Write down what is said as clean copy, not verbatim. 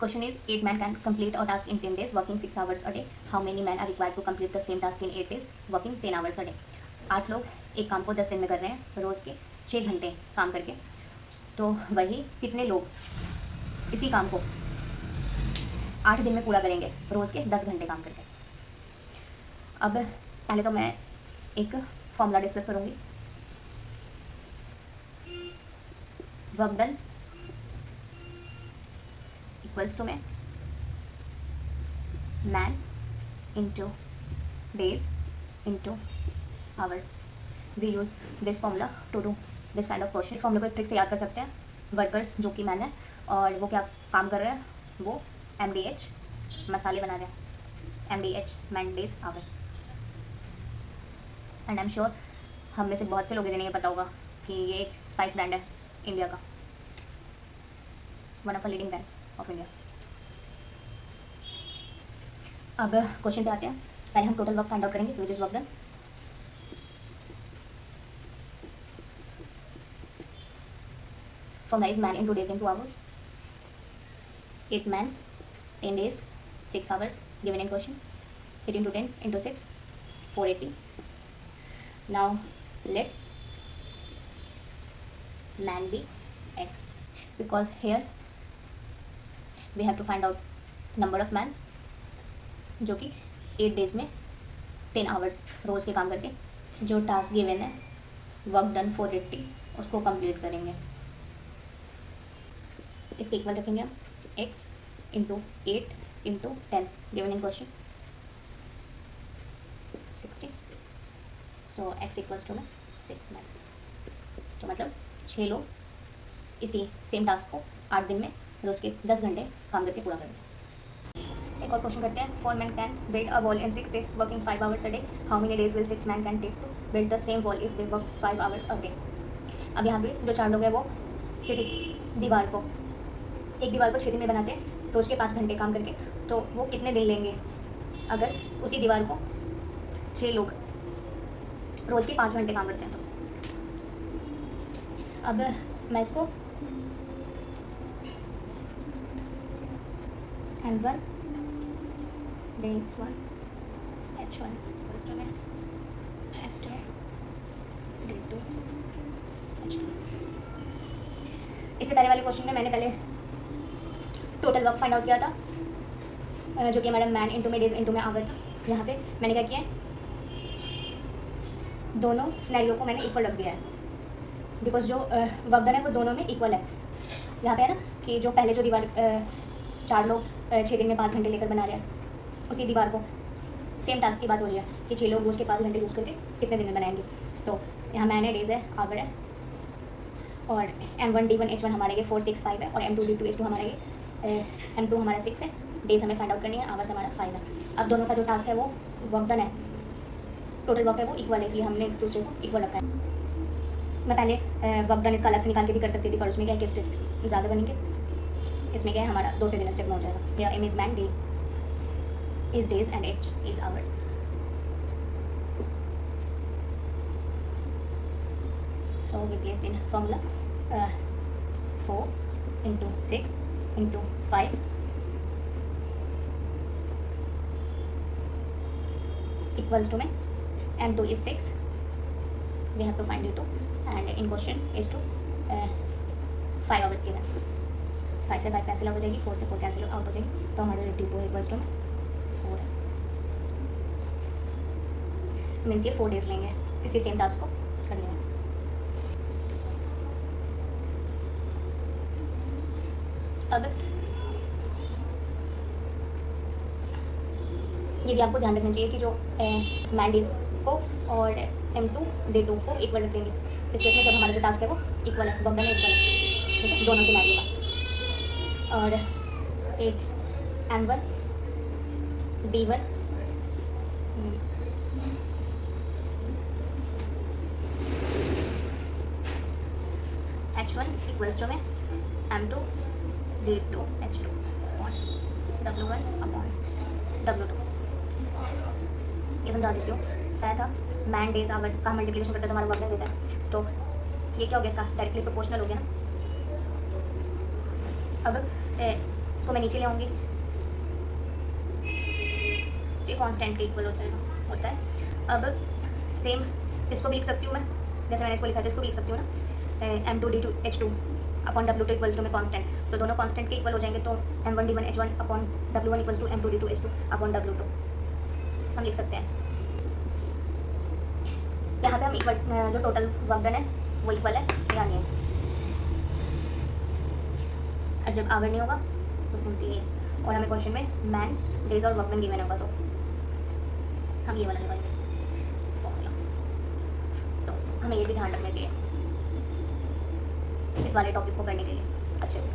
Question is 8 men can complete a task in 10 days working 6 hours a day. How many men are required to complete the same task in 8 days working 10 hours a day? 8 लोग एक काम को 10 दिन में कर रहे हैं रोज़ के 6 घंटे काम करके, तो वही कितने लोग इसी काम को 8 दिन में पूरा करेंगे रोज़ के 10 घंटे काम करके। अब पहले तो मैं एक फॉर्मूला डिस्कस करूँगी। वर्क डन इक्वल्स टू में man into days into hours. We use this formula to do this kind of question. इस फॉर्मूले को ट्रिक से याद कर सकते हैं। वर्कर्स जो कि मैन है और वो क्या काम कर रहे हैं, वो MDH मसाले बना रहे हैं। MDH man days hour. And I am sure हम में से बहुत से लोग इन्हें नहीं पता होगा कि ये एक स्पाइस ब्रांड है इंडिया का, one of the leading brand of India. अब क्वेश्चन पे आते हैं। पहले हम टोटल वर्क फाइंड आउट करेंगे which is work done. Formula is man into days into hours. 8 man 10 days 6 hours given in question. 8 into 10 into 6 480. Now let man be x because here we have to find out number of man जो कि 8 days में 10 hours रोज़ के काम करके जो task given है work done 480 उसको complete करेंगे। इसके इक्वल रखेंगे हम x into 8 into 10 given in question 60। So x equals to में 6 मैन। तो मतलब 6 लोग इसी सेम टास्क को 8 दिन में रोज़ के 10 घंटे काम करके पूरा करेंगे। एक और क्वेश्चन करते हैं। 4 men can build a wall in 6 days working 5 hours a day. How many days will 6 men can take to build the same wall if they work 5 hours a day? अब यहाँ पे जो 4 लोग हैं वो किसी दीवार को एक दीवार को 6 दिन में बनाते हैं रोज़ के 5 घंटे काम करके, तो वो कितने दिन लेंगे अगर उसी दीवार को 6 लोग रोज़ के 5 घंटे काम करते हैं। तो अब मैं इसको M1 days 1 H1 equals to F2 day 2 H2। इससे पहले वाले क्वेश्चन में मैंने पहले टोटल वर्क फाइंड आउट किया था जो कि हमारा मैन इंटू में डेज इंटू में आवर था। यहाँ पे मैंने क्या किया है, दोनों सिनेरियो को मैंने इक्वल रख दिया है बिकॉज जो वर्क डन है वो दोनों में इक्वल है। यहाँ पे है ना कि जो पहले जो दीवार 4 लोग 6 दिन में 5 घंटे लेकर बना रहे हैं उसी दीवार को सेम टास्क की बात हो रही है कि 6 लोग रोज़ के 5 घंटे यूज़ करके कितने दिन में बनाएंगे। तो यहाँ मैन है, डेज है, आवर है और M1 D1 H1 हमारे ये 4 6 5 है और M2 D2 H2 हमारे ये M2 हमारा 6 है। डेज हमें फाइंड आउट करनी है, आवर्स हमारा 5 है। अब दोनों का जो टास्क है वो वर्क डन है, टोटल वर्क है वो इक्वल है, इसलिए हमने एक दूसरे को इक्वल रखा है। मैं पहले वर्क डन इसका अलग से निकाल के भी कर सकती थी पर उसमें क्या है कि स्टेप्स ज़्यादा बनेंगे। इसमें क्या है हमारा 2 से 3 स्टेप में हो जाएगा। या M is man, D is days and H is hours. So we placed in formula 4 into 6 into 5 equals to में M2 is 6. We have to find U2 and in question is to 5 hours given. 5 से 5 cancel out हो जाएगी, 4 से 4 cancel out हो जाएगी, तो हमारा D2 equals to में 4 है। मीन्स ये 4 डेज लेंगे इसी सेम टास्क को करने में। अब ये भी आपको ध्यान रखना चाहिए कि जो मैन डेज को और M2 D2 को इक्वल रख देंगे। इस केस में जब हमारा जो टास्क है वो इक्वल है, वर्क डन इक्वल है, ठीक है, दोनों सिनेरियो का। और एक M1 D1 H1 equals to में M2 D2 H2 W1 upon W2। ये समझा देती हूँ। क्या था, मैन डेज आवर का मल्टीप्लिकेशन करते तो हमारा वर्क डन देता है, तो ये क्या हो गया, इसका डायरेक्टली प्रोपोर्शनल हो गया ना। अब इसको मैं नीचे ले आऊँगी, ये कांस्टेंट के इक्वल होता है। अब सेम इसको भी लिख सकती हूँ मैं, जैसे मैंने इसको लिखा था इसको भी लिख सकती हूँ ना, m2d2h2 upon w2 equals to में कांस्टेंट, तो दोनों कांस्टेंट के इक्वल हो जाएंगे, तो m1d1h1 upon w1 equals to m2d2h2 upon w2 हम लिख सकते हैं। यहाँ पे हम इक्वल जो टोटल वर्क डन है वो इक्वल है या नहीं है, और जब आवर नहीं होगा तो सिंपली ये, और हमें क्वेश्चन में मैन डेज और वर्कमैन गिवन होगा, तो हम ये वाला निकालेंगे फॉर्मूला। तो हमें ये भी ध्यान रखना चाहिए इस वाले टॉपिक को करने के लिए अच्छे से।